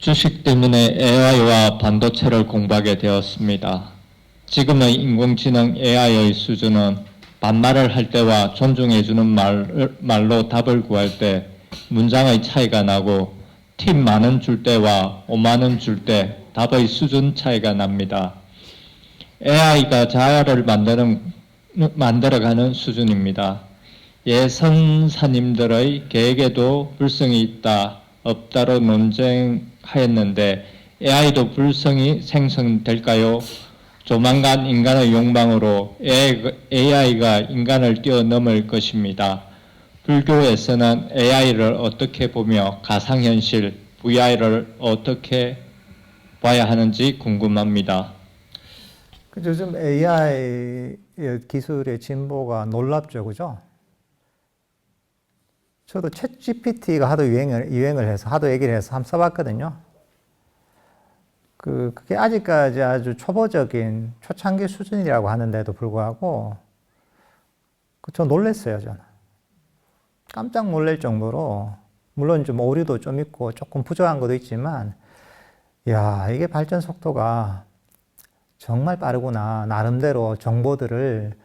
주식 때문에 AI와 반도체를 공부하게 되었습니다. 지금의 인공지능 AI의 수준은 반말을 할 때와 존중해주는 말로 답을 구할 때 문장의 차이가 나고 팁 많은 줄 때와 5만 원 줄 때 답의 수준 차이가 납니다. AI가 자아를 만들어가는 수준입니다. 예선사님들의 계획에도 불성이 있다, 없다로 논쟁하였는데 AI도 불성이 생성될까요? 조만간 인간의 욕망으로 AI가 인간을 뛰어넘을 것입니다. 불교에서는 AI를 어떻게 보며 가상현실, VR을 어떻게 봐야 하는지 궁금합니다. 요즘 AI 기술의 진보가 놀랍죠, 그죠? 저도 챗 GPT가 하도 유행을 해서, 하도 얘기를 해서 한번 써봤거든요. 그게 아직까지 아주 초보적인 초창기 수준이라고 하는데도 불구하고, 저 놀랬어요, 저는. 깜짝 놀랄 정도로, 물론 좀 오류도 좀 있고 조금 부족한 것도 있지만, 야, 이게 발전 속도가 정말 빠르구나. 나름대로 정보들을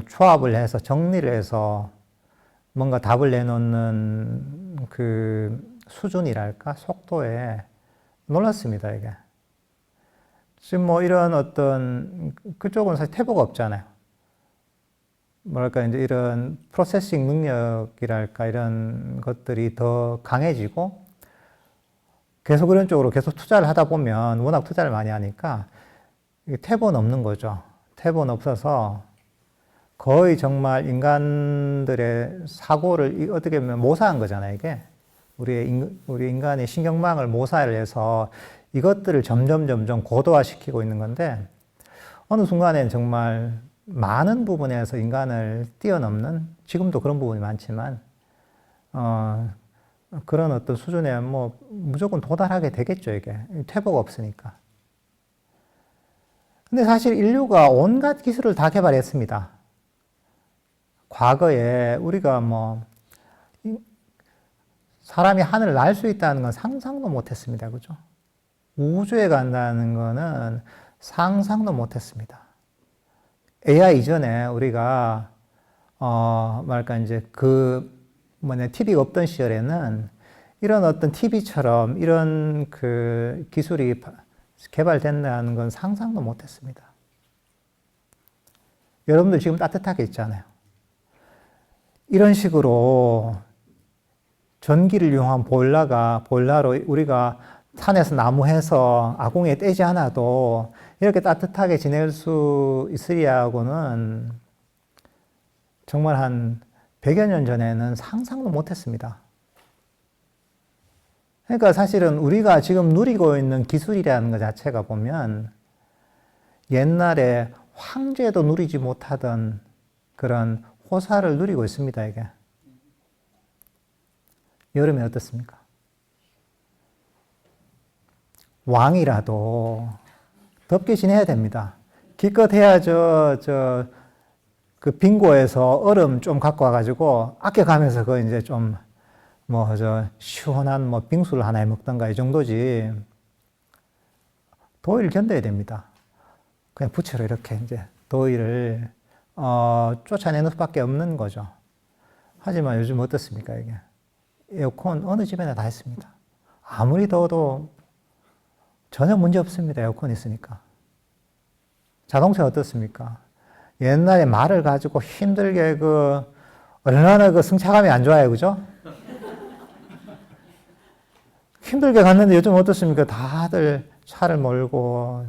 조합을 해서 정리를 해서 뭔가 답을 내놓는 수준이랄까? 속도에 놀랐습니다, 이게. 지금 뭐 이런 그쪽은 사실 태보가 없잖아요. 뭐랄까, 이제 이런 프로세싱 능력이랄까, 이런 것들이 더 강해지고, 계속 그런 쪽으로 계속 투자를 하다 보면 워낙 투자를 많이 하니까 태보는 없는 거죠. 태보는 없어서 거의 정말 인간들의 사고를 어떻게 보면 모사한 거잖아요, 이게. 우리 인간의 신경망을 모사를 해서 이것들을 점점 고도화시키고 있는 건데, 어느 순간엔 정말 많은 부분에서 인간을 뛰어넘는, 지금도 그런 부분이 많지만, 그런 어떤 수준에 뭐 무조건 도달하게 되겠죠, 이게. 퇴보가 없으니까. 근데 사실 인류가 온갖 기술을 다 개발했습니다. 과거에 우리가 뭐 사람이 하늘을 날 수 있다는 건 상상도 못 했습니다. 그죠? 우주에 간다는 거는 상상도 못 했습니다. AI 이전에 우리가 이제 TV가 없던 시절에는 이런 어떤 TV처럼 이런 기술이 개발된다는 건 상상도 못 했습니다. 여러분들 지금 따뜻하게 있잖아요. 이런 식으로 전기를 이용한 보일러로 우리가 산에서 나무 해서 아궁이에 떼지 않아도 이렇게 따뜻하게 지낼 수 있으리하고는 정말 한 100여 년 전에는 상상도 못 했습니다. 그러니까 사실은 우리가 지금 누리고 있는 기술이라는 것 자체가 보면 옛날에 황제도 누리지 못하던 그런 호사를 누리고 있습니다, 이게. 여름에 어떻습니까? 왕이라도 덥게 지내야 됩니다. 기껏 해야 빙고에서 얼음 좀 갖고 와가지고 아껴가면서 이제 좀 시원한 빙수를 하나 해 먹던가 이 정도지. 더위를 견뎌야 됩니다. 그냥 부채로 이렇게 이제 더위를 쫓아내는 수밖에 없는 거죠. 하지만 요즘 어떻습니까, 이게? 에어컨 어느 집에나 다 있습니다. 아무리 더워도 전혀 문제 없습니다. 에어컨 있으니까. 자동차 어떻습니까? 옛날에 말을 가지고 힘들게 얼마나 승차감이 안 좋아요, 그죠? 힘들게 갔는데 요즘 어떻습니까? 다들 차를 몰고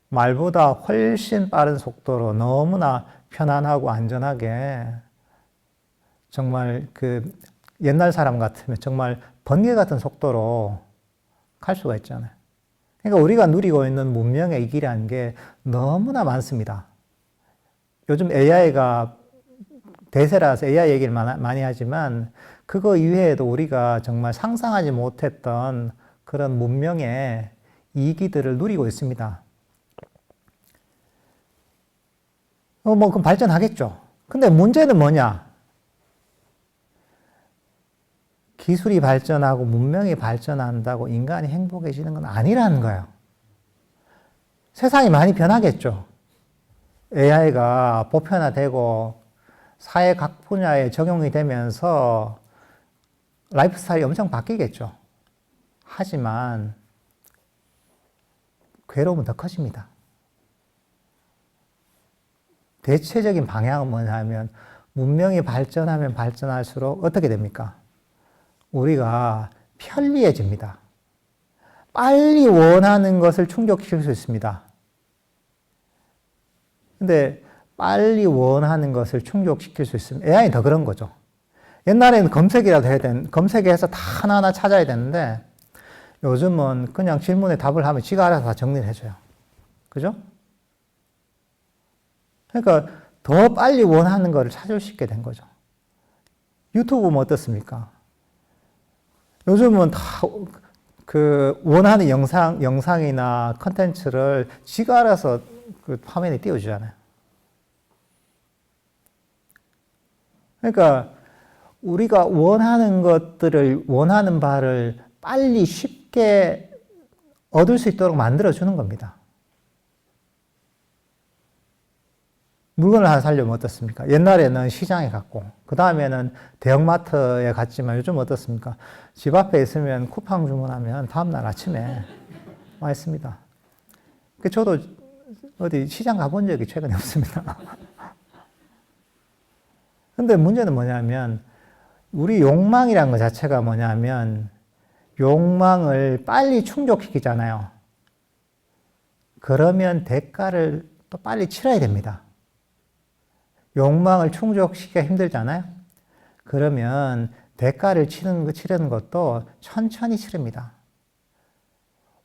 말보다 훨씬 빠른 속도로 너무나 편안하고 안전하게 정말 옛날 사람 같으면 정말 번개 같은 속도로 갈 수가 있잖아요. 그러니까 우리가 누리고 있는 문명의 이 길이라는 게 너무나 많습니다. 요즘 AI가 대세라서 AI 얘기를 많이 하지만 그거 이외에도 우리가 정말 상상하지 못했던 그런 문명의 이기들을 누리고 있습니다. 그럼 발전하겠죠. 근데 문제는 뭐냐? 기술이 발전하고 문명이 발전한다고 인간이 행복해지는 건 아니라는 거예요. 세상이 많이 변하겠죠. AI가 보편화되고 사회 각 분야에 적용이 되면서 라이프 스타일이 엄청 바뀌겠죠. 하지만 괴로움은 더 커집니다. 대체적인 방향은 뭐냐면 문명이 발전하면 발전할수록 어떻게 됩니까? 우리가 편리해집니다. 빨리 원하는 것을 충족시킬 수 있습니다. 근데 빨리 원하는 것을 충족시킬 수 있으면 AI는 더 그런 거죠. 옛날에는 검색이라도 해야 되는, 검색해서 다 하나하나 찾아야 되는데 요즘은 그냥 질문에 답을 하면 지가 알아서 다 정리를 해줘요. 그죠? 그러니까 더 빨리 원하는 것을 찾을 수 있게 된 거죠. 유튜브 보면 어떻습니까? 요즘은 다 그 원하는 영상이나 컨텐츠를 지가 알아서 그 화면에 띄워주잖아요. 그러니까 우리가 원하는 것들을, 원하는 바를 빨리 쉽게 얻을 수 있도록 만들어주는 겁니다. 물건을 하나 사려면 어떻습니까? 옛날에는 시장에 갔고, 그 다음에는 대형마트에 갔지만 요즘 어떻습니까? 집 앞에 있으면 쿠팡 주문하면 다음날 아침에 와 있습니다. 저도 어디 시장 가본 적이 최근에 없습니다. 근데 문제는 뭐냐면, 우리 욕망이라는 것 자체가 뭐냐면, 욕망을 빨리 충족시키잖아요. 그러면 대가를 또 빨리 치러야 됩니다. 욕망을 충족시키기가 힘들잖아요. 그러면 대가를 치르는 것도 천천히 치릅니다.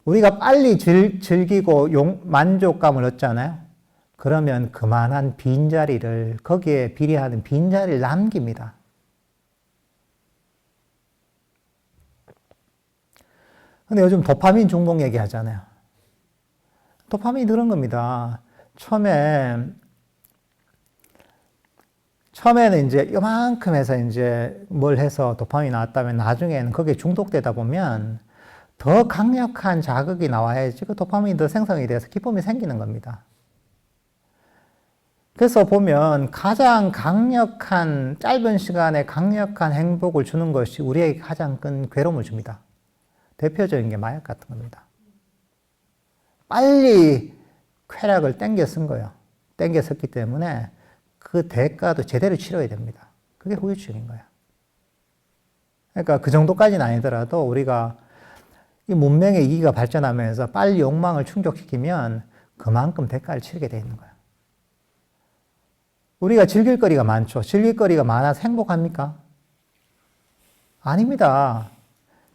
우리가 빨리 즐기고 만족감을 얻잖아요. 그러면 그만한 빈자리를, 거기에 비례하는 빈자리를 남깁니다. 근데 요즘 도파민 중독 얘기하잖아요. 도파민이 그런 겁니다. 처음에는 이제 요만큼 해서 이제 뭘 해서 도파민이 나왔다면 나중에는 거기에 중독되다 보면 더 강력한 자극이 나와야지 그 도파민이 더 생성이 돼서 기쁨이 생기는 겁니다. 그래서 보면 가장 강력한, 짧은 시간에 강력한 행복을 주는 것이 우리에게 가장 큰 괴로움을 줍니다. 대표적인 게 마약 같은 겁니다. 빨리 쾌락을 땡겨 쓴 거예요. 땡겨 썼기 때문에 그 대가도 제대로 치러야 됩니다. 그게 후유증인 거예요. 그러니까 그 정도까지는 아니더라도 우리가 이 문명의 이기가 발전하면서 빨리 욕망을 충족시키면 그만큼 대가를 치르게 되어 있는 거예요. 우리가 즐길 거리가 많죠. 즐길 거리가 많아서 행복합니까? 아닙니다.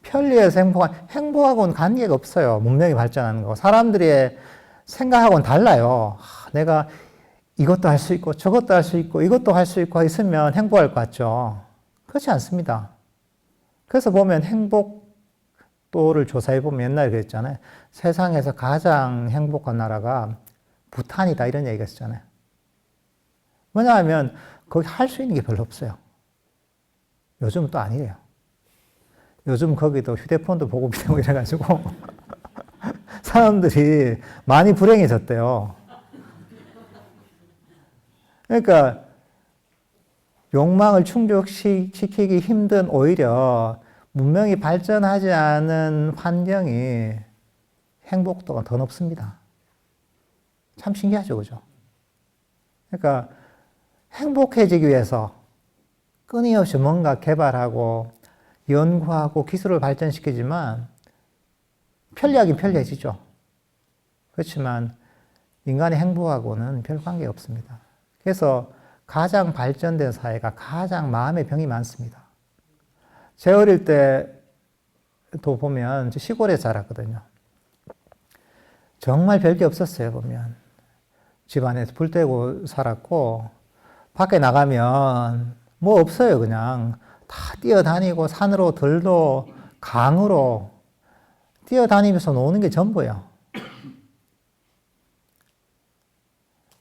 편리해서 행복하고는 관계가 없어요. 문명이 발전하는 거. 사람들의 생각하고는 달라요. 내가 이것도 할 수 있고 저것도 할 수 있고 이것도 할 수 있고 있으면 행복할 것 같죠. 그렇지 않습니다. 그래서 보면 행복도를 조사해 보면 옛날에 그랬잖아요. 세상에서 가장 행복한 나라가 부탄이다 이런 얘기가 있었잖아요. 왜냐하면 거기 할 수 있는 게 별로 없어요. 요즘은 또 아니래요. 요즘 거기도 휴대폰도 보급이 되고 이래가지고 사람들이 많이 불행해졌대요. 그러니까 욕망을 충족시키기 힘든 오히려 문명이 발전하지 않은 환경이 행복도가 더 높습니다. 참 신기하죠, 그죠? 그러니까 행복해지기 위해서 끊임없이 뭔가 개발하고 연구하고 기술을 발전시키지만 편리하긴 편리해지죠. 그렇지만 인간의 행복하고는 별 관계가 없습니다. 그래서 가장 발전된 사회가 가장 마음의 병이 많습니다. 제 어릴 때도 보면 시골에 자랐거든요. 정말 별게 없었어요, 보면. 집안에서 불 떼고 살았고, 밖에 나가면 뭐 없어요, 그냥. 다 뛰어다니고, 산으로, 들로, 강으로 뛰어다니면서 노는 게 전부예요.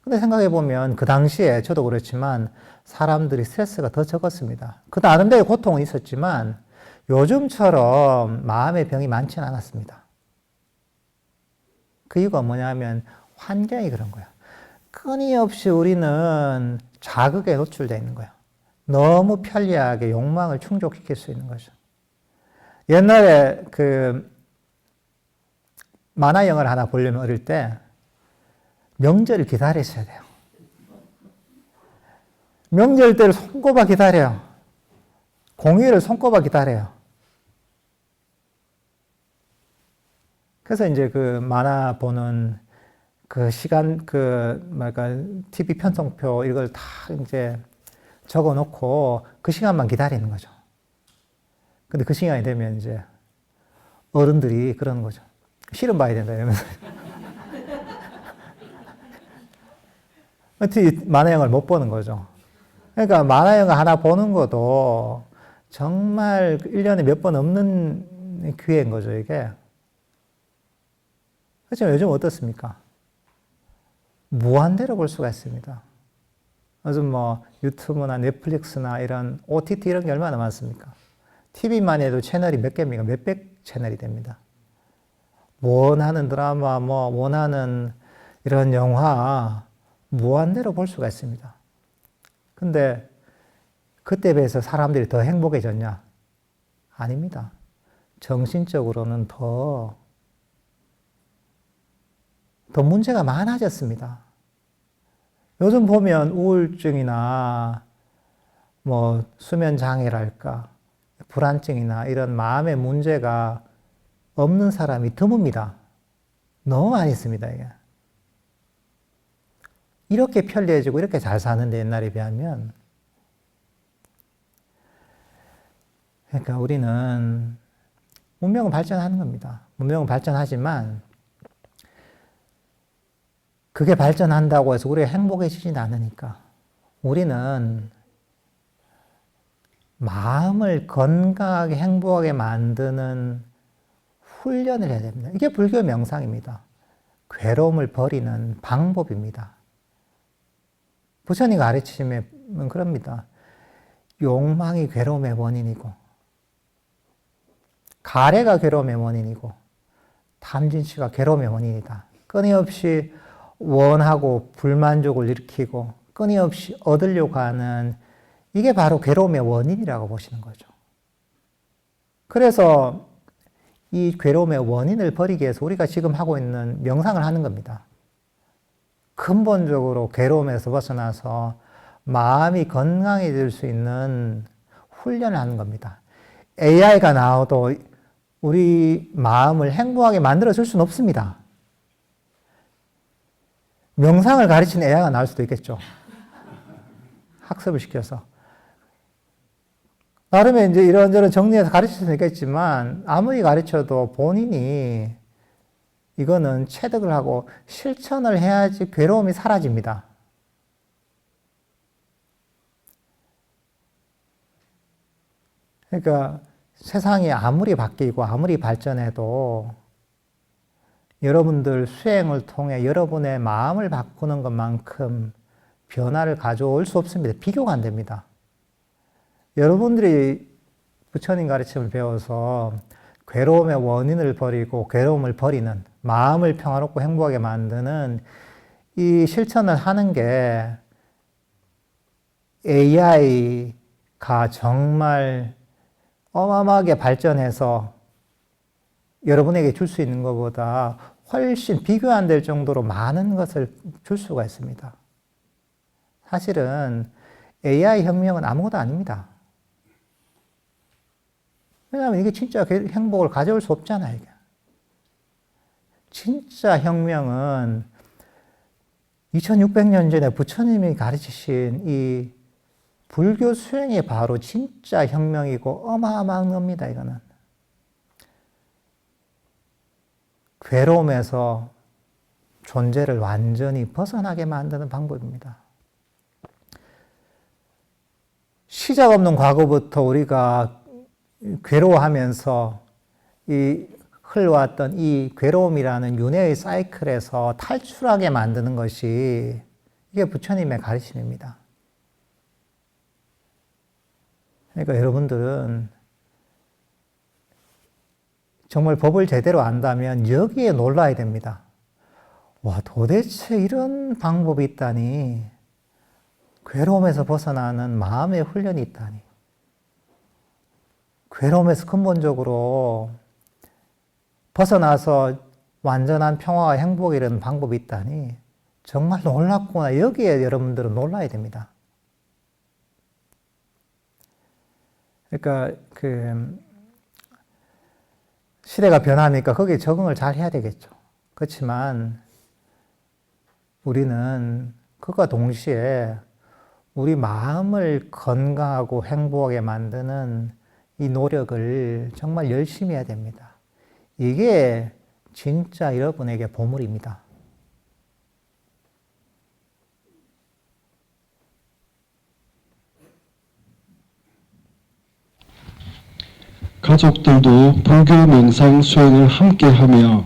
근데 생각해보면 그 당시에 저도 그렇지만 사람들이 스트레스가 더 적었습니다. 그 나름대로 고통은 있었지만 요즘처럼 마음의 병이 많지는 않았습니다. 그 이유가 뭐냐면 환경이 그런 거예요. 끊임없이 우리는 자극에 노출되어 있는 거예요. 너무 편리하게 욕망을 충족시킬 수 있는 거죠. 옛날에 그 만화 영화를 하나 보려면 어릴 때 명절을 기다리셔야 돼요. 명절 때를 손꼽아 기다려요. 공휴일을 손꼽아 기다려요. 그래서 이제 그 만화 보는 그 시간, TV 편성표 이걸 다 이제 적어 놓고 그 시간만 기다리는 거죠. 근데 그 시간이 되면 이제 어른들이 그러는 거죠. 실험 봐야 된다, 이러면서. 만화 영화를 못 보는 거죠. 그러니까 만화 영화 하나 보는 것도 정말 1년에 몇 번 없는 기회인 거죠, 이게. 그렇지만 요즘 어떻습니까? 무한대로 볼 수가 있습니다. 요즘 뭐 유튜브나 넷플릭스나 이런 OTT 이런 게 얼마나 많습니까? TV만 해도 채널이 몇 개입니까? 몇백 채널이 됩니다. 원하는 드라마, 뭐 원하는 이런 영화 무한대로 볼 수가 있습니다. 근데 그때 비해서 사람들이 더 행복해졌냐? 아닙니다. 정신적으로는 더 문제가 많아졌습니다. 요즘 보면 우울증이나 뭐 수면 장애랄까, 불안증이나 이런 마음의 문제가 없는 사람이 드뭅니다. 너무 많이 있습니다, 이게. 이렇게 편리해지고 이렇게 잘 사는데 옛날에 비하면. 그러니까 우리는 문명은 발전하는 겁니다. 문명은 발전하지만 그게 발전한다고 해서 우리가 행복해지진 않으니까 우리는 마음을 건강하게 행복하게 만드는 훈련을 해야 됩니다. 이게 불교 명상입니다. 괴로움을 버리는 방법입니다. 부처님 가르치시면 그럽니다. 욕망이 괴로움의 원인이고 가래가 괴로움의 원인이고 탐진치가 괴로움의 원인이다. 끊임없이 원하고 불만족을 일으키고 끊임없이 얻으려고 하는 이게 바로 괴로움의 원인이라고 보시는 거죠. 그래서 이 괴로움의 원인을 버리기 위해서 우리가 지금 하고 있는 명상을 하는 겁니다. 근본적으로 괴로움에서 벗어나서 마음이 건강해질 수 있는 훈련을 하는 겁니다. AI가 나와도 우리 마음을 행복하게 만들어줄 수는 없습니다. 명상을 가르치는 AI가 나올 수도 있겠죠. 학습을 시켜서. 나름의 이제 이런저런 정리해서 가르칠 수는 있겠지만, 아무리 가르쳐도 본인이 이거는 체득을 하고 실천을 해야지 괴로움이 사라집니다. 그러니까 세상이 아무리 바뀌고 아무리 발전해도 여러분들 수행을 통해 여러분의 마음을 바꾸는 것만큼 변화를 가져올 수 없습니다. 비교가 안 됩니다. 여러분들이 부처님 가르침을 배워서 괴로움의 원인을 버리고 괴로움을 버리는 마음을 평화롭고 행복하게 만드는 이 실천을 하는 게 AI가 정말 어마어마하게 발전해서 여러분에게 줄 수 있는 것보다 훨씬 비교 안 될 정도로 많은 것을 줄 수가 있습니다. 사실은 AI 혁명은 아무것도 아닙니다. 왜냐하면 이게 진짜 행복을 가져올 수 없잖아요. 이게. 진짜 혁명은 2600년 전에 부처님이 가르치신 이 불교 수행이 바로 진짜 혁명이고 어마어마한 겁니다. 이거는. 괴로움에서 존재를 완전히 벗어나게 만드는 방법입니다. 시작 없는 과거부터 우리가 괴로워하면서 이 흘러왔던 이 괴로움이라는 윤회의 사이클에서 탈출하게 만드는 것이 이게 부처님의 가르침입니다. 그러니까 여러분들은 정말 법을 제대로 안다면 여기에 놀라야 됩니다. 와, 도대체 이런 방법이 있다니. 괴로움에서 벗어나는 마음의 훈련이 있다니. 괴로움에서 근본적으로 벗어나서 완전한 평화와 행복에 이르는 방법이 있다니. 정말 놀랍구나. 여기에 여러분들은 놀라야 됩니다. 그러니까 시대가 변하니까 거기에 적응을 잘 해야 되겠죠. 그렇지만 우리는 그와 동시에 우리 마음을 건강하고 행복하게 만드는 이 노력을 정말 열심히 해야 됩니다. 이게 진짜 여러분에게 보물입니다. 가족들도 불교 명상 수행을 함께하며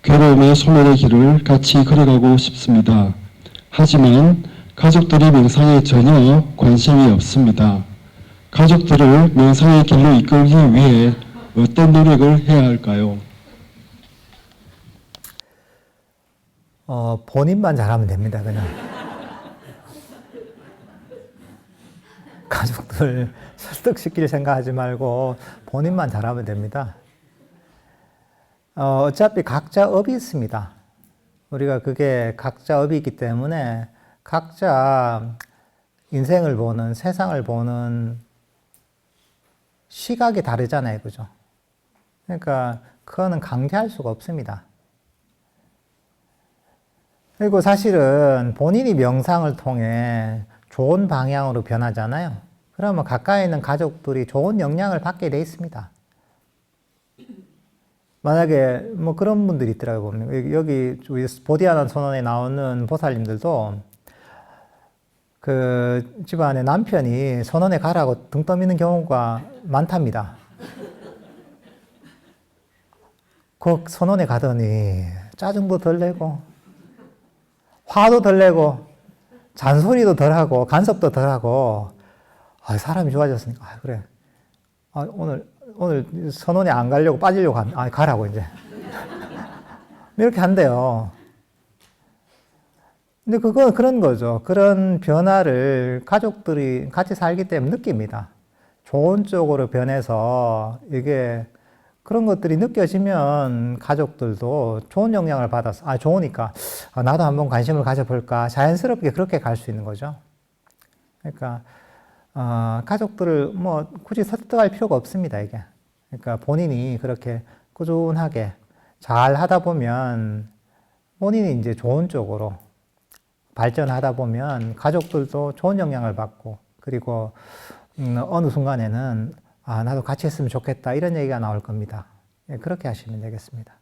괴로움의 소멸의 길을 같이 걸어가고 싶습니다. 하지만 가족들이 명상에 전혀 관심이 없습니다. 가족들을 명상의 길로 이끌기 위해 어떤 노력을 해야 할까요? 본인만 잘하면 됩니다, 그냥. 가족들 설득시킬 생각하지 말고 본인만 잘하면 됩니다. 어차피 각자 업이 있습니다. 우리가 그게 각자 업이 있기 때문에 각자 인생을 보는, 세상을 보는 시각이 다르잖아요, 그죠? 그러니까 그거는 강제할 수가 없습니다. 그리고 사실은 본인이 명상을 통해 좋은 방향으로 변하잖아요. 그러면 가까이 있는 가족들이 좋은 영향을 받게 돼 있습니다. 만약에 뭐 그런 분들이 있더라고요. 보면 여기 보디아나 선언에 나오는 보살님들도 그 집안에 남편이 선언에 가라고 등 떠미는 경우가 많답니다. 그 선언에 가더니 짜증도 덜 내고 화도 덜 내고 잔소리도 덜 하고 간섭도 덜 하고 사람이 좋아졌으니까 그래 오늘 선언에 안 가려고 빠지려고 하면 가라고 이제 이렇게 한대요. 근데 그건 그런 거죠. 그런 변화를 가족들이 같이 살기 때문에 느낍니다. 좋은 쪽으로 변해서 이게 그런 것들이 느껴지면 가족들도 좋은 영향을 받아서 좋으니까 나도 한번 관심을 가져볼까 자연스럽게 그렇게 갈 수 있는 거죠. 그러니까 가족들을 뭐 굳이 설득할 필요가 없습니다, 이게. 그러니까 본인이 그렇게 꾸준하게 잘 하다 보면 본인이 이제 좋은 쪽으로 발전하다 보면 가족들도 좋은 영향을 받고 그리고 어느 순간에는 나도 같이 했으면 좋겠다 이런 얘기가 나올 겁니다. 그렇게 하시면 되겠습니다.